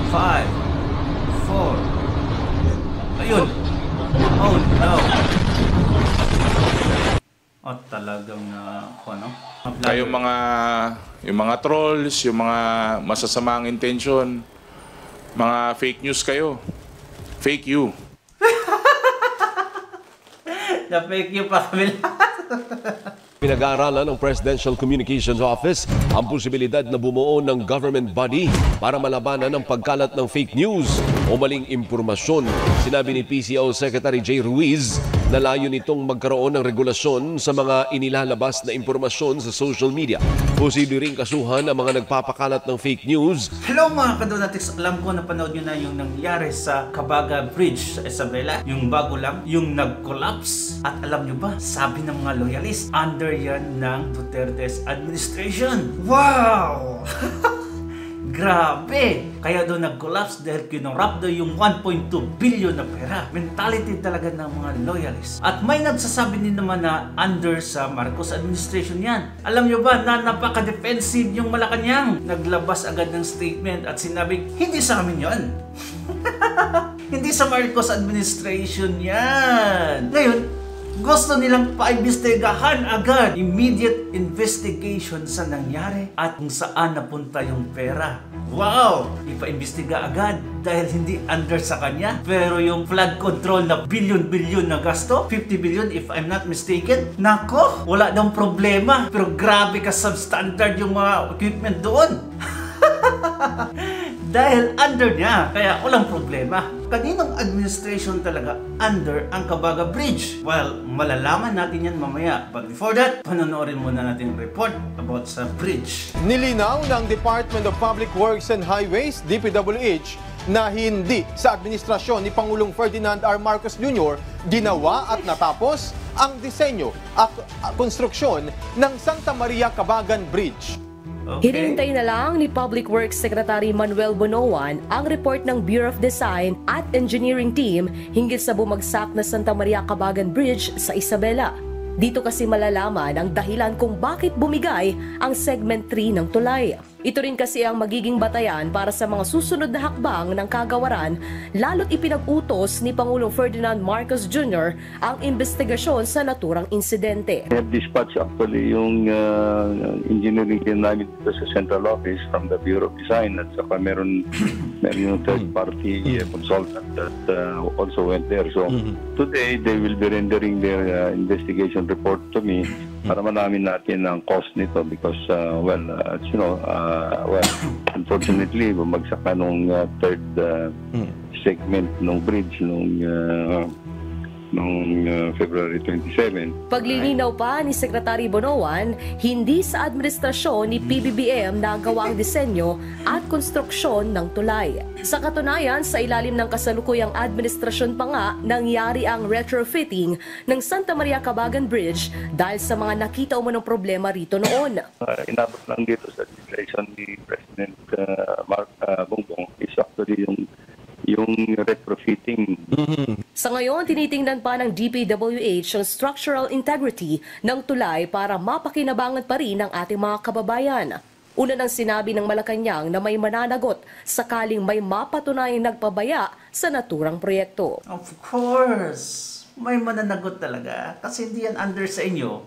5, 4. Ayun. Oh no. Oh, talagang ano? Kayong yung mga trolls, yung mga masasamang intention, mga fake news kayo. Fake you. Na-fake you pa kami lahat. Pinag-aaralan ng Presidential Communications Office ang posibilidad na bumuo ng government body para malabanan ang pagkalat ng fake news o maling impormasyon. Sinabi ni PCO Secretary Jay Ruiz na layo nitong magkaroon ng regulasyon sa mga inilalabas na impormasyon sa social media. Posible ring kasuhan ang mga nagpapakalat ng fake news. Hello mga kadonatics, alam ko napanood nyo na yung nangyari sa Cabaga Bridge sa Isabela. Yung bago lang, yung nag-collapse. At alam nyo ba, sabi ng mga loyalists, under yan ng Duterte's administration. Wow! Grabe! Kaya doon nag-collapse dahil kinurap doon yung 1.2 billion na pera. Mentality talaga ng mga loyalists. At may nagsasabi din naman na under sa Marcos administration yan. Alam nyo ba na napaka-defensive yung Malacanang? Naglabas agad ng statement at sinabing, hindi sa amin yan. Hindi sa Marcos administration yan. Ngayon, gusto nilang paimbestigahan agad. Immediate investigation sa nangyari at kung saan napunta yung pera. Wow! Ipaimbestiga agad dahil hindi under sa kanya. Pero yung flood control na billion-billion na gasto, 50 billion if I'm not mistaken, nako, wala daw problema. Pero grabe ka substandard yung mga equipment doon. Dahil under niya, kaya walang problema. Kaninong administration talaga under ang Cabaga Bridge? Well, malalaman natin yan mamaya. But before that, panonoorin muna natin yung report about sa bridge. Nilinaw ng Department of Public Works and Highways, DPWH, na hindi sa administrasyon ni Pangulong Ferdinand R. Marcos Jr. ginawa at natapos ang disenyo at konstruksyon ng Santa Maria Cabagan Bridge. Okay. Hinihintay na lang ni Public Works Secretary Manuel Bonoan ang report ng Bureau of Design at Engineering Team hinggil sa bumagsak na Santa Maria Cabagan Bridge sa Isabela. Dito kasi malalaman ang dahilan kung bakit bumigay ang Segment 3 ng tulay. Ito rin kasi ang magiging batayan para sa mga susunod na hakbang ng kagawaran, lalo't ipinag-utos ni Pangulong Ferdinand Marcos Jr. ang investigasyon sa naturang insidente. I have dispatched actually yung engineering team namin dito sa central office from the Bureau of Design at saka meron yung third-party consultant that also went there. So today they will be rendering their investigation report to me para malamin natin ang cost nito because unfortunately bumagsak na nung third segment ng bridge nung February 27. Paglilinaw pa ni Secretary Bonoan, hindi sa administrasyon ni PBBM nagawa ang disenyo at konstruksyon ng tulay. Sa katunayan, sa ilalim ng kasalukuyang administrasyon pa nga nangyari ang retrofitting ng Santa Maria Cabagan Bridge dahil sa mga nakita umanong problema rito noon. Inabot lang dito sa administration ni President Mark Bongbong is actually yung retrofitting. Sa ngayon, tinitingnan pa ng DPWH ang structural integrity ng tulay para mapakinabangan pa rin ng ating mga kababayan. Una nang sinabi ng Malacanang na may mananagot sakaling may mapatunayang nagpabaya sa naturang proyekto. Of course, may mananagot talaga kasi hindi yan under sa inyo.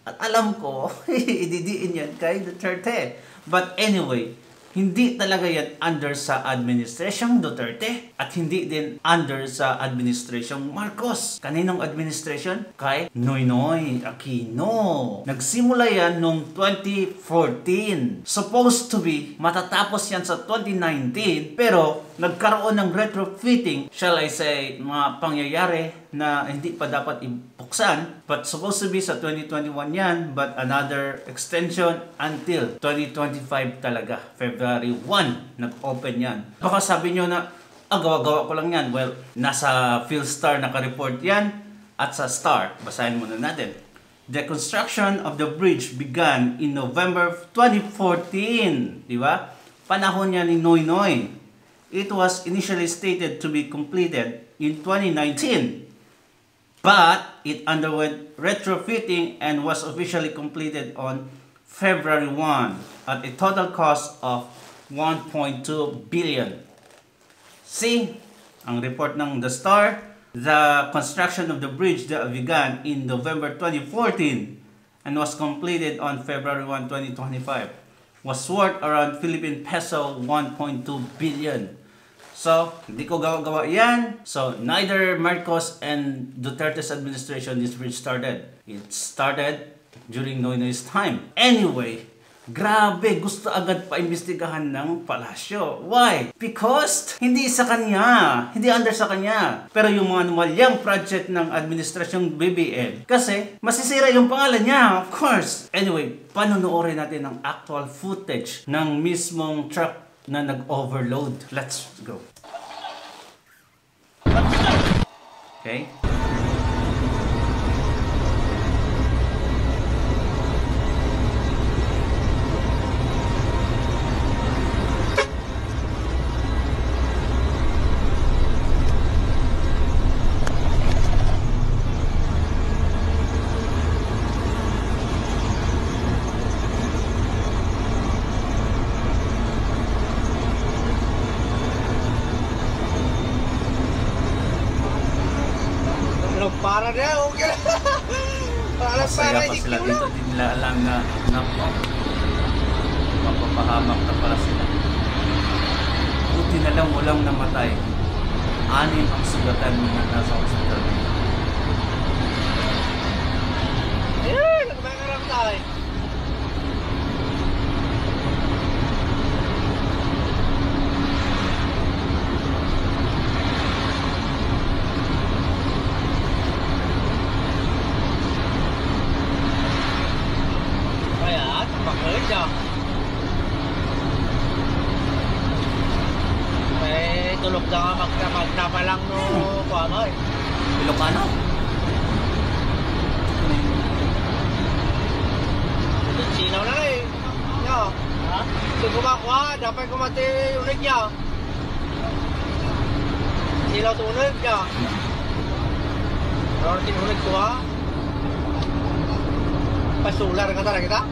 At alam ko, ididiin yan kay Duterte. But anyway, hindi talaga yan under sa administrasyong Duterte at hindi din under sa administrasyong Marcos. Kaninong administration? Kay Noynoy Aquino. Nagsimula yan noong 2014. Supposed to be matatapos yan sa 2019 pero nagkaroon ng retrofitting, shall I say, mga pangyayari na hindi pa dapat ibuksan, but supposed to be sa 2021 yan, but another extension until 2025 talaga. February 1, nag-open yan. Baka sabi nyo na, gawa-gawa ko lang yan. Well, nasa PhilStar naka-report yan, at sa Star, basahin muna natin. The construction of the bridge began in November 2014. Di ba? Panahon niya ni Noynoy. It was initially stated to be completed in 2019. But it underwent retrofitting and was officially completed on February 1 at a total cost of 1.2 billion. See, ang report ng The Star, the construction of the bridge that began in November 2014 and was completed on February 1, 2025 was worth around Philippine peso 1.2 billion. So, hindi ko gawa-gawa yan. So, neither Marcos and Duterte's administration this bridge started. It started during Noynoy's time. Anyway, grabe, gusto agad paimbestigahan ng palasyo. Why? Because hindi sa kanya, hindi under sa kanya. Pero yung mga numalyang project ng administrasyong BBM, kasi masisira yung pangalan niya, of course. Anyway, panunuorin natin ang actual footage ng mismong truck na nag-overload. Let's go. Okay. Para na, okay. Masaya pa sila dito, di nila alam na mapapahamak na para sila. Buti na lang walang namatay. 6 ang sugatan na nasa hospital. Ayun, nagmakarap tayo. May tulog na nga magna pa lang no kuano eh. Ilocano? Sinaw na eh. Yo. Ha? Kung kumakuha, dapat kumati ulit niya. Silaw tunog niya. Pero tinunog ko ha. Pasular ka talaga kita?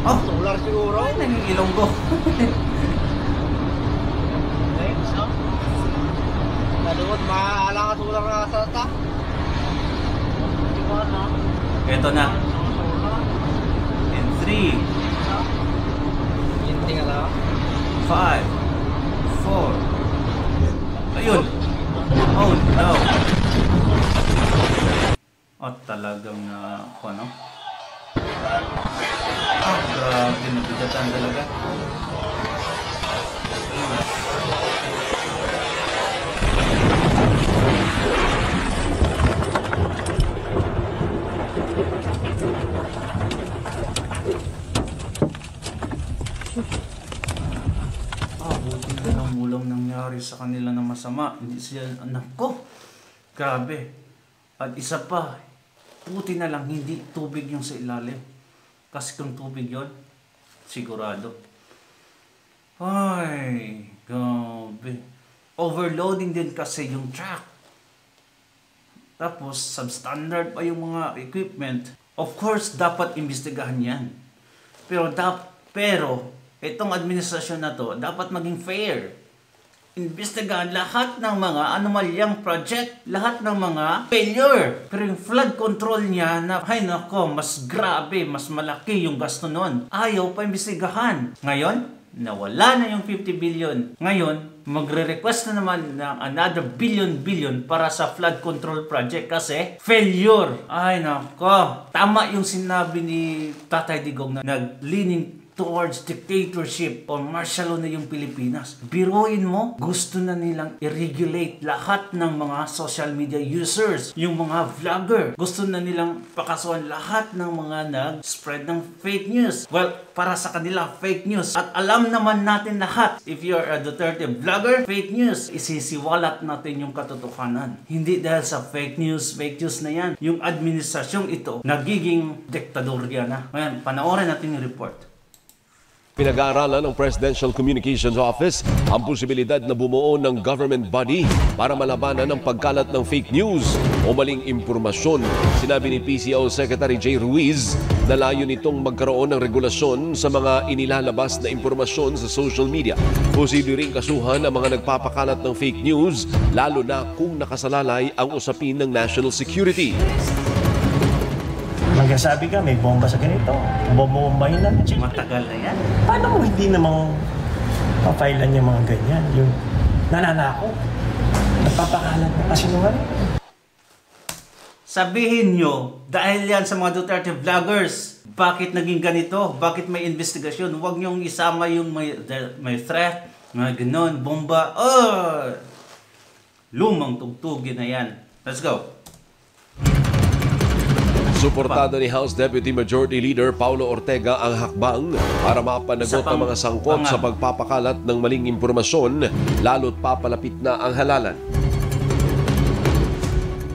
Oh, Solar siguro. ay, naging Ilonggo. Eh, so? Naduot, maaalang ka solar na sa ta? Ito na. In 3, Hindi nga lang. 5, 4. Ayun. Oh no. Oh, talagang ano? Ah, grabe, nabigatan talaga. Buti na lang walang nangyari sa kanila na masama. Hindi siya, anak ko. Grabe. At isa pa, buti na lang hindi tubig yung sa ilalim. Kasi kung tubig yon, sigurado. Ay, grabe. Overloading din kasi yung truck. Tapos, substandard pa yung mga equipment. Of course, dapat imbestigahan yan. Pero, itong administrasyon na to, dapat maging fair. Imbestigahan lahat ng mga anomalyang project, lahat ng mga failure. Pero yung flood control niya na, ay nako, mas grabe, mas malaki yung gasto nun. Ayaw pa imbestigahan. Ngayon, nawala na yung 50 billion. Ngayon, magre-request na naman ng another billion para sa flood control project kasi failure. Ay nako, tama yung sinabi ni Tatay Digong na nag-leaning towards dictatorship or martial law na yung Pilipinas. Biruin mo, gusto na nilang i-regulate lahat ng mga social media users, yung mga vlogger. Gusto na nilang pakasuhan lahat ng mga nag-spread ng fake news. Well, para sa kanila, fake news. At alam naman natin lahat, if you're a Duterte vlogger, fake news, isisiwalat natin yung katotohanan. Hindi dahil sa fake news na yan. Yung administrasyong ito, nagiging diktadorya na. Ngayon, panoorin natin yung report. Pinag-aaralan ng Presidential Communications Office ang posibilidad na bumuo ng government body para malabanan ang pagkalat ng fake news o maling impormasyon. Sinabi ni PCO Secretary Jay Ruiz Nalayo nitong magkaroon ng regulasyon sa mga inilalabas na impormasyon sa social media. Posible ring kasuhan ang mga nagpapakalat ng fake news, lalo na kung nakasalalay ang usapin ng national security. Magsasabi ka, may bomba sa ganito. Bombahin lang. Matagal na yan. Paano mo hindi namang papailan yung mga ganyan? Yung nananako. Nagpapakalat na kasinungaling. Sabihin nyo, dahil yan sa mga Duterte vloggers, bakit naging ganito? Bakit may investigasyon? Huwag nyong isama yung may threat, mga ganon, bomba. Oh! Lumang tugtugin na yan. Let's go. Suportado ni House Deputy Majority Leader Paulo Ortega ang hakbang para mapanagot ang mga sangkot sa pagpapakalat ng maling impormasyon, lalo't papalapit na ang halalan.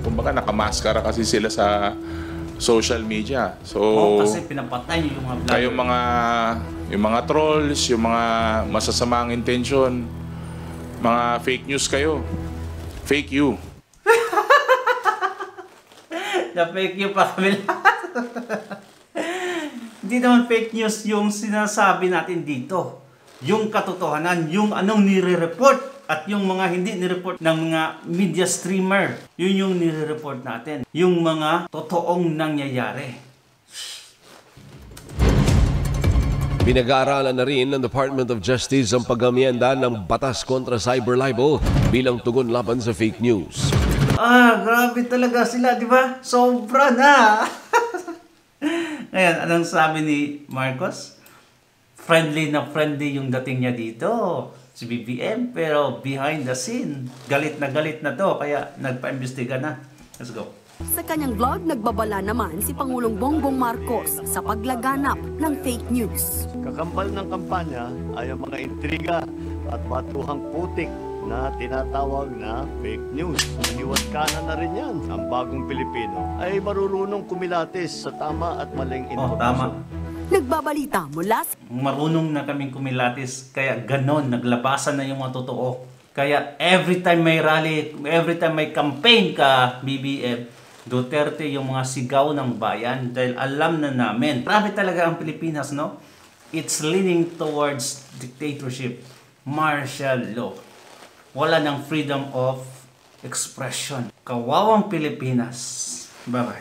Kumbaga nakamaskara kasi sila sa social media. So, kasi pinapatay yung mga vlogger. kayong yung mga trolls, yung mga masasamang intention, mga fake news kayo. Fake you. Na-fake news pa kami lahat. Hindi naman fake news yung sinasabi natin dito. Yung katotohanan, yung anong nire-report at yung mga hindi nire-report ng mga media streamer. Yun yung nire-report natin. Yung mga totoong nangyayari. Pinag-aaralan na rin ng Department of Justice ang pag-amyenda ng batas kontra cyber libel bilang tugon laban sa fake news. Grabe talaga sila, di ba? Sobra na! Ngayon, anong sabi ni Marcos? Friendly na friendly yung dating niya dito, si BBM, pero behind the scene, galit na to, kaya nagpa-imbestiga na. Let's go. Sa kanyang vlog, nagbabala naman si Pangulong Bongbong Marcos sa paglaganap ng fake news. Kakambal ng kampanya ay ang mga intriga at batuhang putik na tinatawag na fake news. Maniwat kanan na rin yan. Ang bagong Pilipino ay marunong kumilatis sa tama at maling impormasyon. Tama. Nagbabalita mula sa... Marunong na kaming kumilatis, kaya ganon, naglabasan na yung mga totoo. Kaya every time may rally, every time may campaign ka, BBM, Duterte yung mga sigaw ng bayan dahil alam na namin. Grabe talaga ang Pilipinas, no? It's leaning towards dictatorship, martial law. Wala ng freedom of expression. Kawawang Pilipinas. Bye-bye.